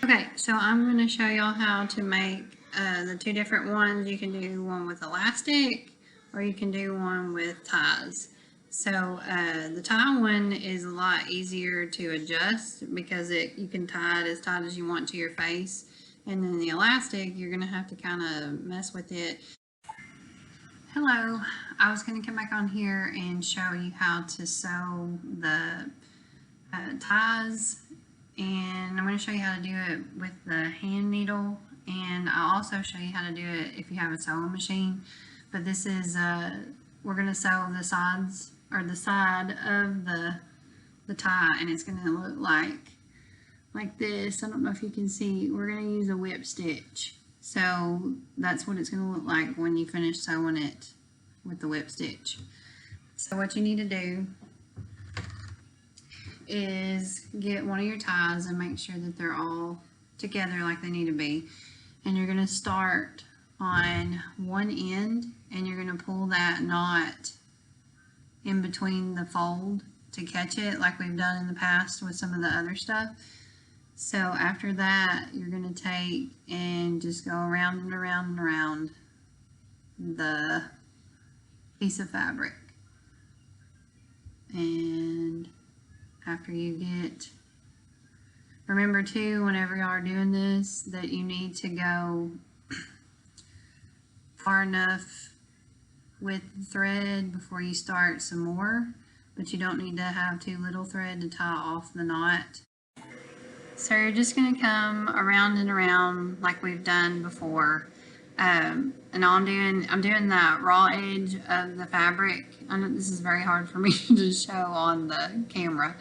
Okay, so I'm going to show y'all how to make the two different ones. You can do one with elastic or you can do one with ties. So the tie one is a lot easier to adjust because you can tie it as tight as you want to your face. And then the elastic, you're going to have to kind of mess with it. Hello, I was going to come back on here and show you how to sew the ties, and I'm going to show you how to do it with the hand needle, and I'll also show you how to do it if you have a sewing machine. But this is we're going to sew the sides or the side of the tie, and it's going to look like this. I don't know if you can see. We're going to use a whip stitch, so that's what it's going to look like when you finish sewing it with the whip stitch. So what you need to do is get one of your ties and make sure that they're all together like they need to be. And you're going to start on one end and you're going to pull that knot in between the fold to catch it like we've done in the past with some of the other stuff. So after that, you're going to take and just go around and around and around the piece of fabric. And after you get, remember too, whenever you are doing this, that you need to go far enough with the thread before you start some more, but you don't need to have too little thread to tie off the knot. So you're just going to come around and around like we've done before. And I'm doing the raw edge of the fabric. I know this is very hard for me to show on the camera,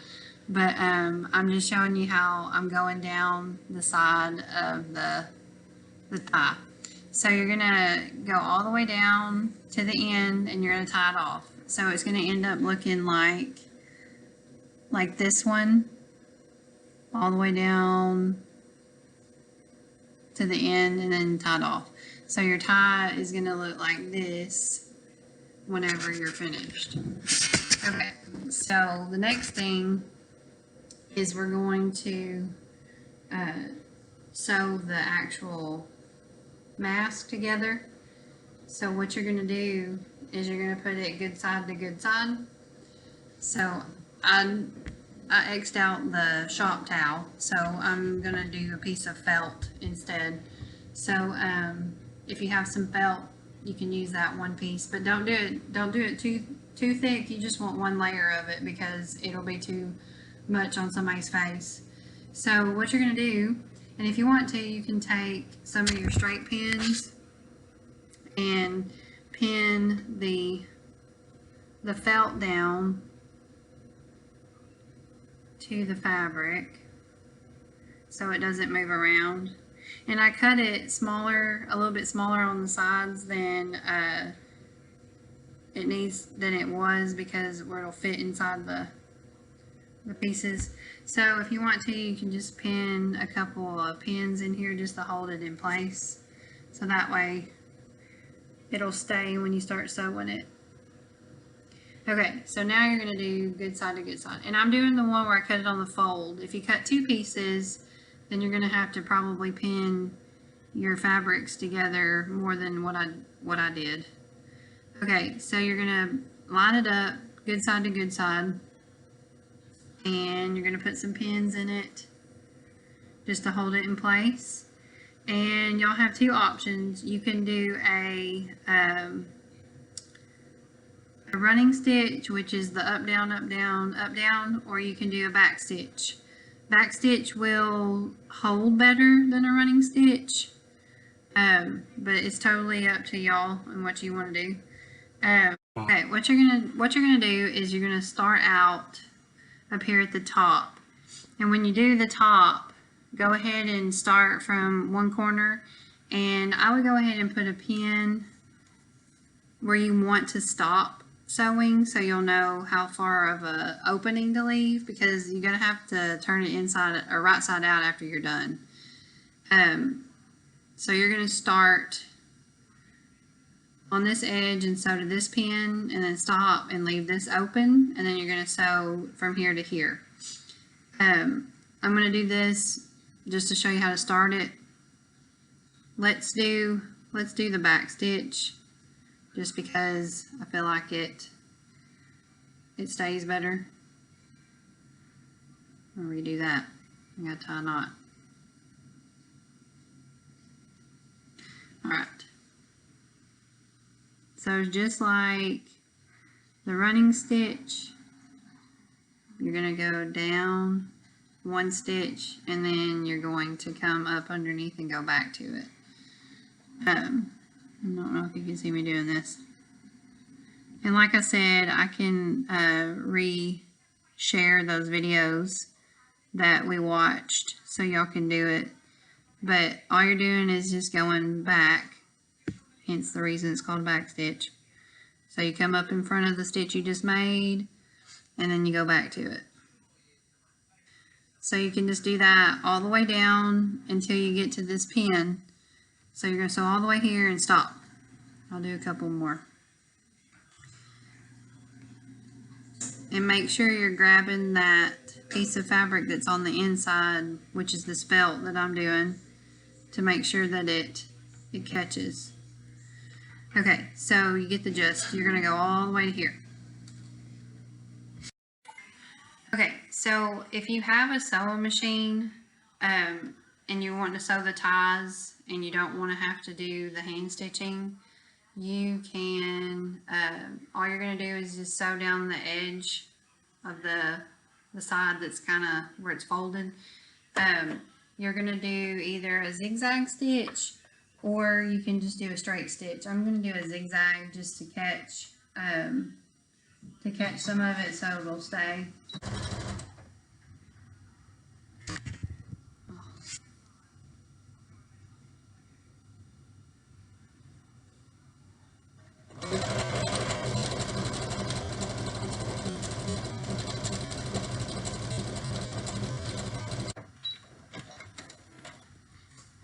but I'm just showing you how I'm going down the side of the tie. So you're gonna go all the way down to the end and you're gonna tie it off. So it's gonna end up looking like this one, all the way down to the end and then tied off. So your tie is going to look like this whenever you're finished. Okay, so the next thing is we're going to sew the actual mask together. So what you're going to do is you're going to put it good side to good side. So I X'd out the shop towel, so I'm going to do a piece of felt instead. So if you have some felt, you can use that one piece, but don't do it too thick. You just want one layer of it because it'll be too much on somebody's face. So what you're going to do, and if you want to, you can take some of your straight pins and pin the felt down to the fabric so it doesn't move around. And I cut it smaller, a little bit smaller on the sides than it was because where it'll fit inside the pieces. So if you want to, you can just pin a couple of pins in here just to hold it in place. So that way it'll stay when you start sewing it. Okay, so now you're going to do good side to good side. And I'm doing the one where I cut it on the fold. If you cut two pieces, then you're going to have to probably pin your fabrics together more than what I did. Okay, so you're going to line it up good side to good side. And you're going to put some pins in it just to hold it in place. And y'all have two options. You can do a running stitch, which is the up, down, up, down, up, down, or you can do a back stitch. Back stitch will hold better than a running stitch, but it's totally up to y'all and what you want to do. Okay, what you're gonna do is you're gonna start out up here at the top, and when you do the top, go ahead and start from one corner, and I would go ahead and put a pin where you want to stop sewing so you'll know how far of a opening to leave, because you're going to have to turn it inside or right side out after you're done. So you're going to start on this edge and sew to this pin and then stop and leave this open, and then you're going to sew from here to here. I'm going to do this just to show you how to start it, let's do the back stitch, just because I feel like it stays better. I'll redo that. I gotta tie a knot. Alright. So just like the running stitch, you're going to go down one stitch and then you're going to come up underneath and go back to it. I don't know if you can see me doing this. And like I said, I can re-share those videos that we watched so y'all can do it. But all you're doing is just going back, hence the reason it's called back stitch. So you come up in front of the stitch you just made, and then you go back to it. So you can just do that all the way down until you get to this pin. So you're going to sew all the way here and stop. I'll do a couple more. And make sure you're grabbing that piece of fabric that's on the inside, which is this felt that I'm doing, to make sure that it catches. Okay, so you get the gist. You're going to go all the way to here. Okay, so if you have a sewing machine and you want to sew the ties and you don't want to have to do the hand stitching, you can, all you're going to do is just sew down the edge of the side that's kind of where it's folded. You're going to do either a zigzag stitch or you can just do a straight stitch. I'm going to do a zigzag just to catch some of it so it'll stay.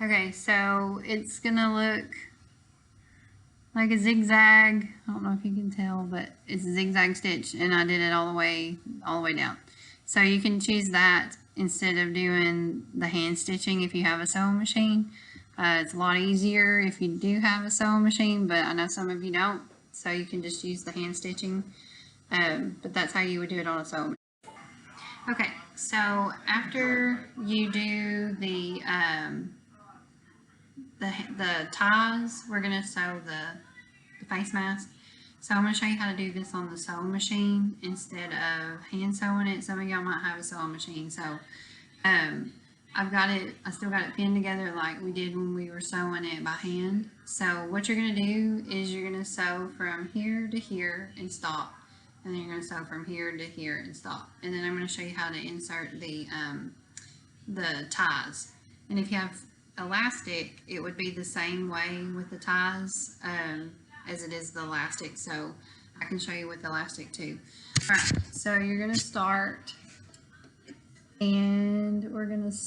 Okay, so it's gonna look like a zigzag. I don't know if you can tell, but it's a zigzag stitch, and I did it all the way down. So you can choose that instead of doing the hand stitching if you have a sewing machine. It's a lot easier if you do have a sewing machine, but I know some of you don't, so you can just use the hand stitching. But that's how you would do it on a sewing machine. Okay, so after you do the ties, we're going to sew the face mask. So I'm going to show you how to do this on the sewing machine instead of hand sewing it. Some of y'all might have a sewing machine. So I still got it pinned together like we did when we were sewing it by hand. So what you're going to do is you're going to sew from here to here and stop. And then you're going to sew from here to here and stop. And then I'm going to show you how to insert the ties. And if you have elastic, it would be the same way with the ties as it is the elastic, so I can show you with elastic too. Alright, so you're going to start, and we're going to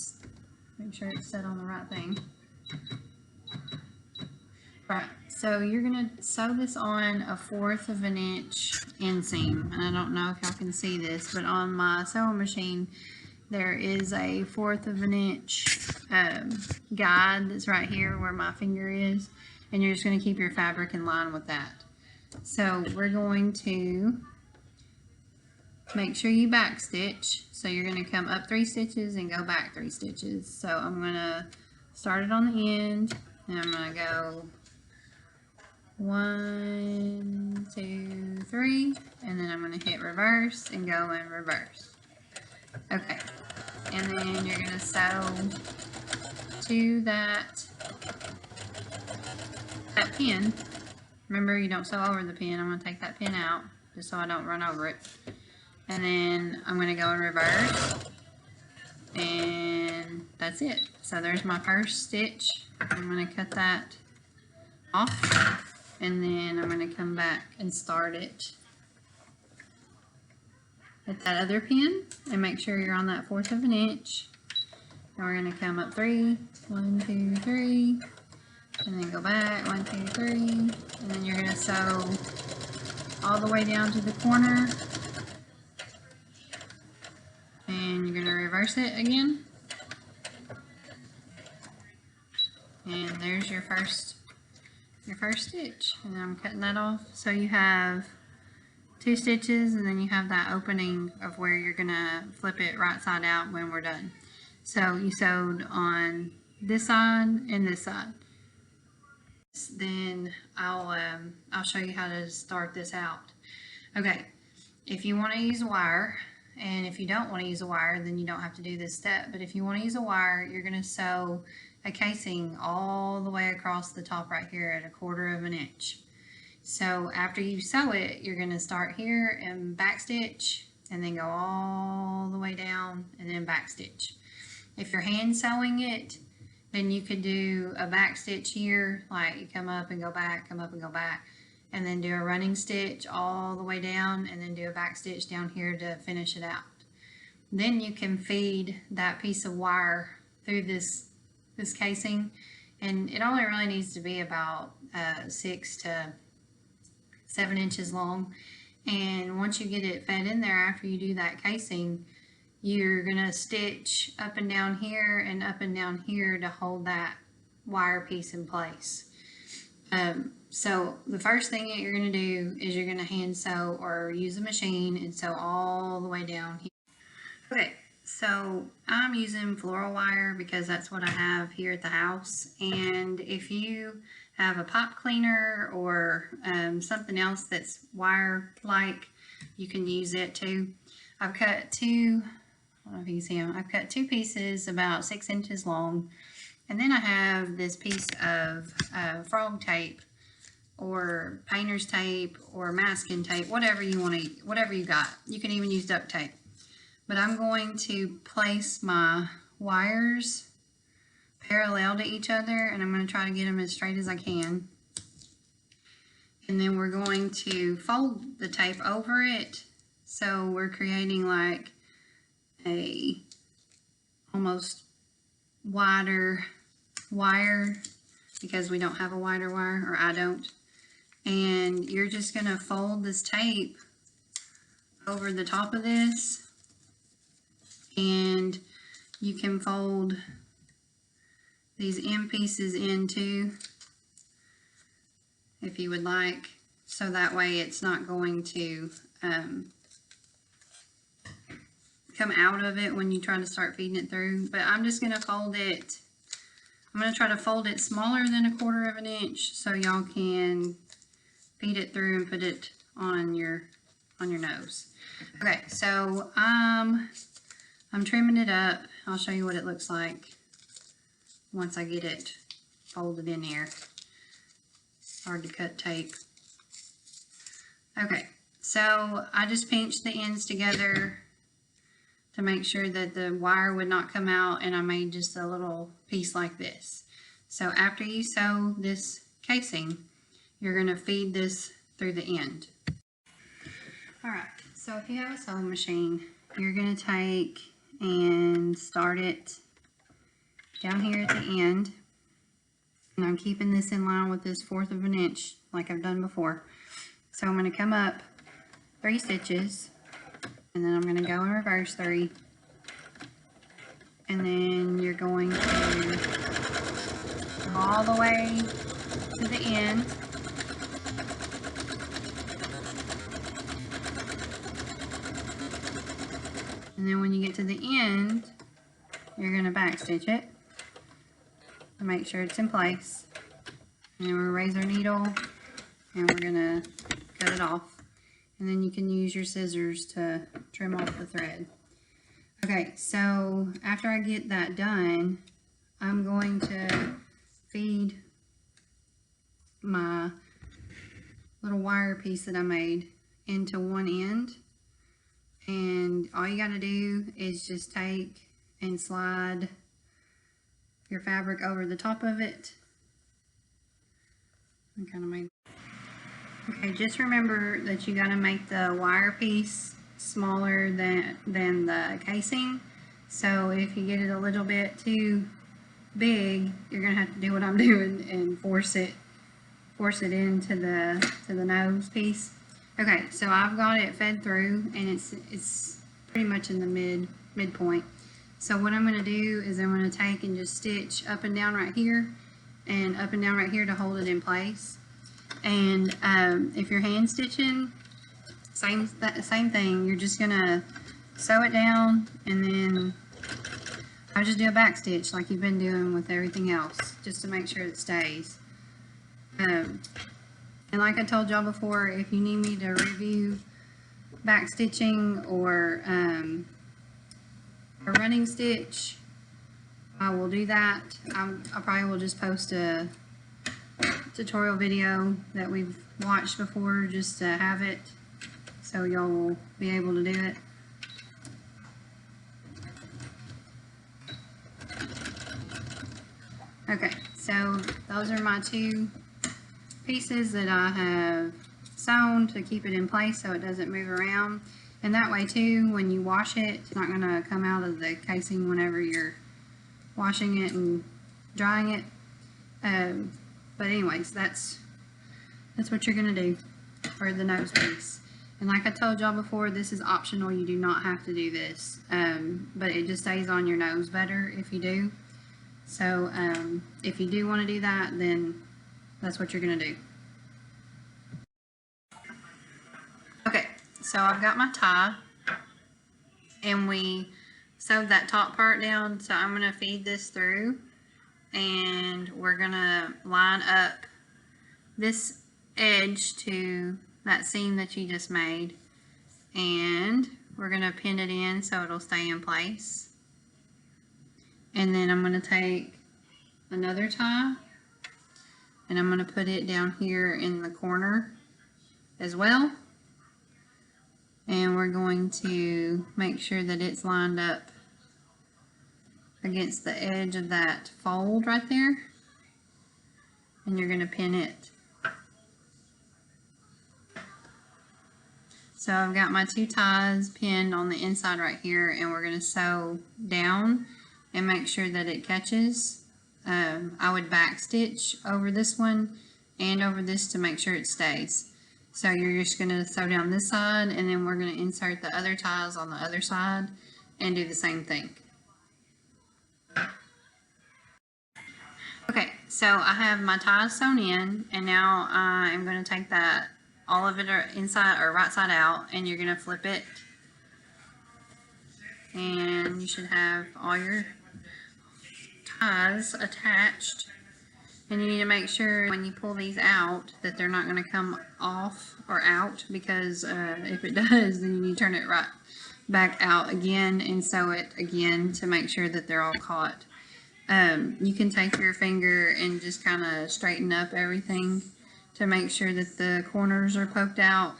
make sure it's set on the right thing. Right, so you're going to sew this on a 1/4 of an inch inseam, and I don't know if y'all can see this, but on my sewing machine there is a 1/4 of an inch guide that's right here where my finger is, and you're just going to keep your fabric in line with that. So we're going to make sure you back stitch. So you're going to come up 3 stitches and go back 3 stitches. So I'm going to start it on the end, and I'm going to go 1, 2, 3, and then I'm going to hit reverse and go in reverse. Okay, and then you're going to sew to that pin. Remember, you don't sew over the pin. I'm going to take that pin out just so I don't run over it. And then I'm going to go in reverse, and that's it. So there's my first stitch. I'm going to cut that off, and then I'm going to come back and start it at that other pin, and make sure you're on that 1/4 of an inch. And we're going to come up 3, 1, 2, 3, and then go back 1, 2, 3, and then you're going to sew all the way down to the corner, and you're going to reverse it again, And there's your first stitch, and I'm cutting that off. So you have 2 stitches, and then you have that opening of where you're gonna flip it right side out when we're done. So you sewed on this side and this side. Then I'll show you how to start this out. Okay, if you want to use a wire, and if you don't want to use a wire, then you don't have to do this step. But if you want to use a wire, you're going to sew a casing all the way across the top right here at 1/4 of an inch. So after you sew it, you're going to start here and back stitch, and then go all the way down and then back stitch. If you're hand sewing it, then you could do a back stitch here, like you come up and go back, come up and go back, and then do a running stitch all the way down, and then do a back stitch down here to finish it out. Then you can feed that piece of wire through this casing, and it only really needs to be about 6 to 7 inches long. And once you get it fed in there, after you do that casing, you're gonna stitch up and down here and up and down here to hold that wire piece in place. So the first thing that you're gonna do is you're gonna hand sew or use a machine and sew all the way down here. Okay, so I'm using floral wire because that's what I have here at the house. And if you have a pipe cleaner or something else that's wire-like, you can use it too. I've cut two, I don't know if you can see them, I've cut 2 pieces about 6 inches long. And then I have this piece of frog tape or painter's tape or masking tape, whatever you want to, whatever you got. You can even use duct tape. But I'm going to place my wires parallel to each other, and I'm going to try to get them as straight as I can. And then we're going to fold the tape over it, so we're creating like a almost wider wire, because we don't have a wider wire, or I don't. And you're just going to fold this tape over the top of this, and you can fold these end pieces in too, if you would like, so that way it's not going to come out of it when you try to start feeding it through. But I'm just going to fold it, I'm going to try to fold it smaller than 1/4 of an inch so y'all can feed it through and put it on your nose. Okay, so I'm trimming it up. I'll show you what it looks like once I get it folded in here. Hard to cut tape. Okay, so I just pinched the ends together to make sure that the wire would not come out, and I made just a little piece like this. So after you sew this casing, you're going to feed this through the end. Alright, so if you have a sewing machine, you're going to take and start it down here at the end. And I'm keeping this in line with this 1/4 of an inch like I've done before. So I'm going to come up 3 stitches, and then I'm going to go in reverse 3, and then you're going to come all the way to the end, and then when you get to the end, you're going to back stitch it to make sure it's in place. And then we'll raise our needle, and we're going to cut it off. And then you can use your scissors to trim off the thread. Okay, so after I get that done, I'm going to feed my little wire piece that I made into one end. And all you got to do is just take and slide your fabric over the top of it. I kind of made. Okay, just remember that you got to make the wire piece smaller than the casing. So if you get it a little bit too big, you're gonna have to do what I'm doing and force it into the nose piece. Okay, so I've got it fed through, and it's pretty much in the midpoint. So what I'm going to do is I'm going to take and just stitch up and down right here, and up and down right here to hold it in place. And if you're hand stitching, same thing. You're just gonna sew it down, and then I just do a back stitch like you've been doing with everything else, just to make sure it stays. And like I told y'all before, if you need me to review back stitching or a running stitch, I will do that. I probably will just post a tutorial video that we've watched before, just to have it so y'all will be able to do it. Okay, so those are my two pieces that I have sewn to keep it in place so it doesn't move around. And that way too, when you wash it, it's not going to come out of the casing whenever you're washing it and drying it. But anyways, that's what you're going to do for the nose piece. And like I told y'all before, this is optional. You do not have to do this, but it just stays on your nose better if you do. So if you do want to do that, then that's what you're going to do. Okay, so I've got my tie, and we sewed that top part down, so I'm going to feed this through, and we're going to line up this edge to that seam that you just made, and we're going to pin it in so it'll stay in place. And then I'm going to take another tie, and I'm going to put it down here in the corner as well. And we're going to make sure that it's lined up against the edge of that fold right there. And you're going to pin it. So I've got my two ties pinned on the inside right here, and we're going to sew down and make sure that it catches. I would back stitch over this one and over this to make sure it stays. So you're just going to sew down this side, and then we're going to insert the other ties on the other side and do the same thing. Okay, so I have my ties sewn in, and now I'm going to take that, all of it are inside or right side out, and you're going to flip it, and you should have all your ties attached. And you need to make sure when you pull these out that they're not going to come off or out, because if it does, then you need to turn it right back out again and sew it again to make sure that they're all caught. You can take your finger and just kind of straighten up everything to make sure that the corners are poked out.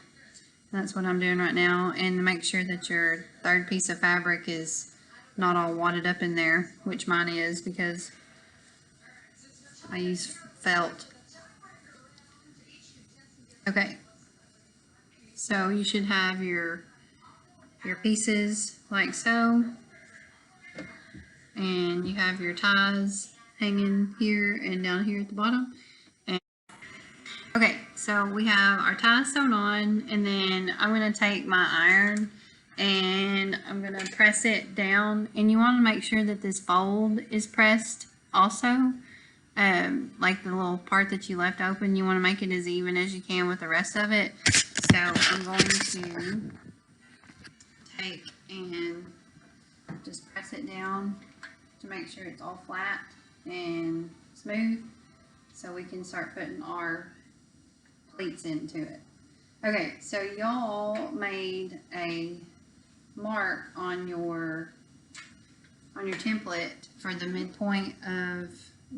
That's what I'm doing right now, and make sure that your third piece of fabric is not all wadded up in there, which mine is because I use felt. Okay, so you should have your pieces like so, and you have your ties hanging here and down here at the bottom. And okay, so we have our ties sewn on, and then I'm going to take my iron and I'm going to press it down, and you want to make sure that this fold is pressed also. Like the little part that you left open, you want to make it as even as you can with the rest of it. So I'm going to take and just press it down to make sure it's all flat and smooth, so we can start putting our pleats into it. Okay, so y'all made a mark on your template for the midpoint of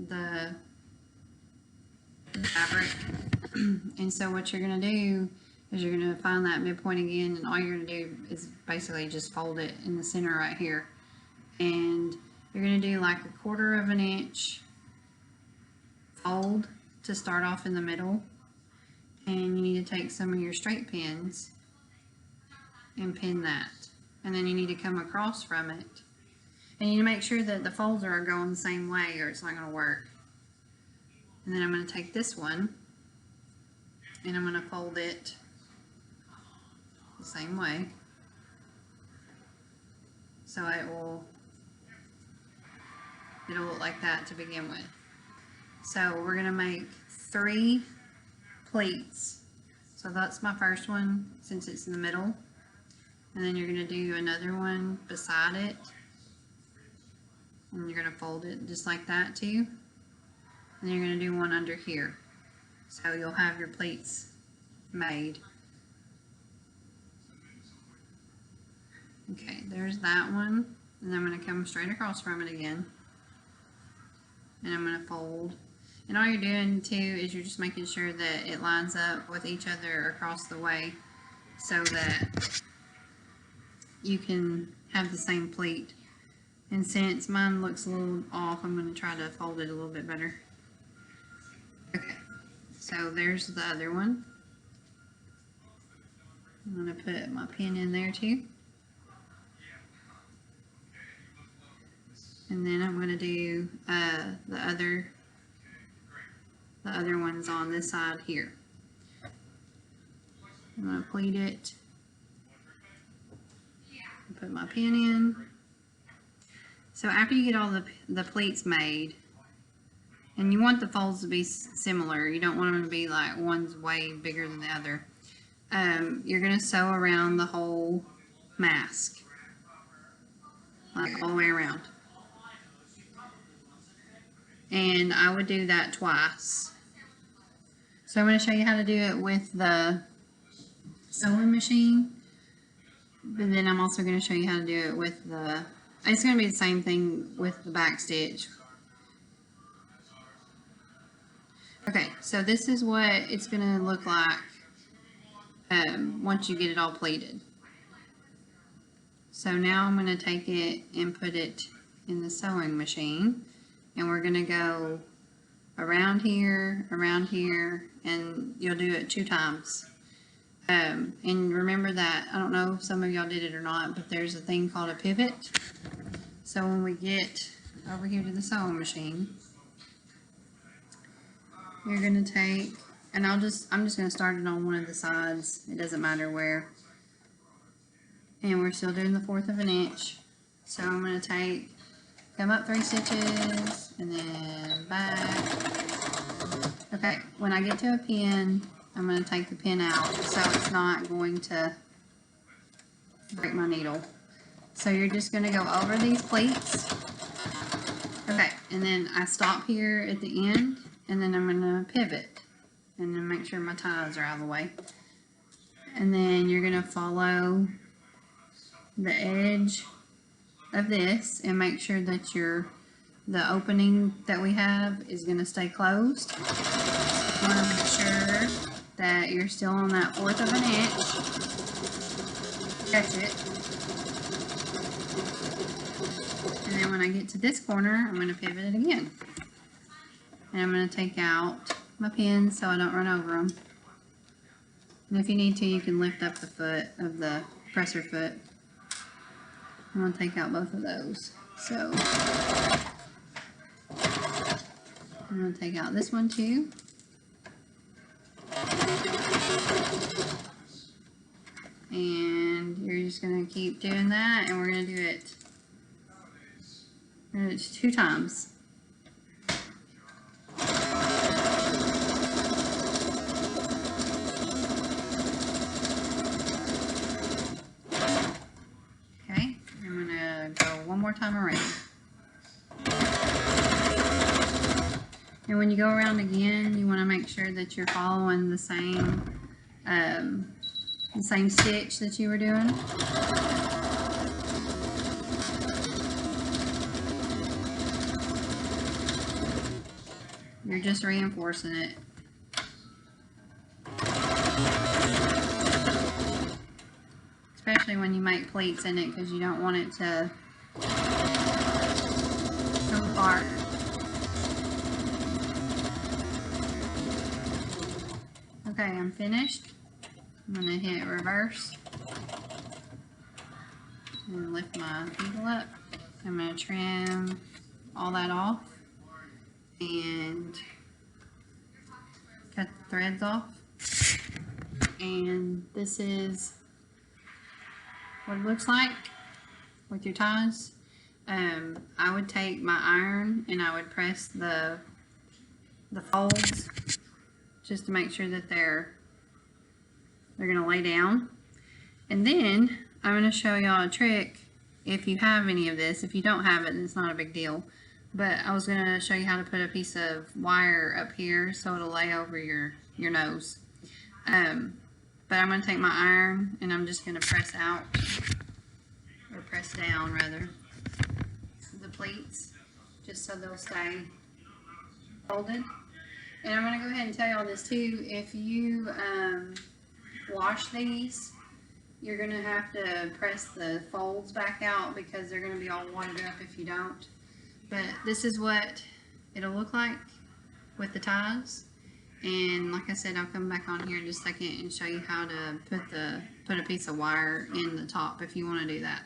the fabric. And so what you're going to do is you're going to find that midpoint again, and all you're going to do is basically just fold it in the center right here, and you're going to do like 1/4 of an inch fold to start off in the middle. And you need to take some of your straight pins and pin that, and then you need to come across from it, and you need to make sure that the folds are going the same way or it's not going to work. And then I'm going to take this one and I'm going to fold it the same way, so it'll look like that to begin with. So we're gonna make 3 pleats. So that's my first one since it's in the middle. And then you're gonna do another one beside it. And you're gonna fold it just like that too. And you're gonna do one under here. So you'll have your pleats made. Okay, there's that one. And I'm gonna come straight across from it again. And I'm gonna fold. And all you're doing too is you're just making sure that it lines up with each other across the way so that you can have the same pleat. And since mine looks a little off, I'm going to try to fold it a little bit better. Okay, so there's the other one. I'm going to put my pin in there too. And then I'm going to do the other ones on this side here. I'm going to pleat it. Put my pin in. So after you get all the pleats made, and you want the folds to be similar, you don't want them to be like one's way bigger than the other. You're going to sew around the whole mask, like all the way around. And I would do that twice. So I'm going to show you how to do it with the sewing machine. But then I'm also going to show you how to do it with the, it's going to be the same thing with the back stitch. Okay, so this is what it's going to look like once you get it all pleated. So now I'm going to take it and put it in the sewing machine. And we're going to go around here, and you'll do it 2 times. And remember that, I don't know if some of y'all did it or not, but there's a thing called a pivot. So when we get over here to the sewing machine, you're going to take, and I'm just going to start it on one of the sides. It doesn't matter where. And we're still doing the 1/4 of an inch. So I'm going to come up 3 stitches, and then back. Okay, when I get to a pin, I'm going to take the pin out so it's not going to break my needle. So you're just going to go over these pleats. Okay, and then I stop here at the end, and then I'm going to pivot and then make sure my ties are out of the way. And then you're going to follow the edge of this and make sure that the opening that we have is going to stay closed. You want to make sure that you're still on that 1/4 of an inch. Catch it. And then when I get to this corner, I'm going to pivot it again. And I'm going to take out my pins so I don't run over them. And if you need to, you can lift up the foot of the presser foot. I'm going to take out both of those. So I'm going to take out this one too. And you're just going to keep doing that, and we're going to do it 2 times. Okay, I'm going to go one more time around. And when you go around again, you want to make sure that you're following the same stitch that you were doing. You're just reinforcing it. Especially when you make pleats in it, because you don't want it to come apart. Okay, I'm finished. I'm going to hit reverse and lift my needle up. I'm going to trim all that off and cut the threads off. And this is what it looks like with your ties. I would take my iron and I would press the the folds just to make sure that they're gonna lay down. And then I'm gonna show y'all a trick if you have any of this. If you don't have it, then it's not a big deal. But I was gonna show you how to put a piece of wire up here so it'll lay over your nose. But I'm gonna take my iron and I'm just gonna press out, or press down rather, the pleats, just so they'll stay folded. And I'm gonna go ahead and tell y'all this too. If you wash these, you're gonna have to press the folds back out because they're gonna be all wadded up if you don't. But this is what it'll look like with the ties. And like I said, I'll come back on here in just a second and show you how to put a piece of wire in the top if you want to do that.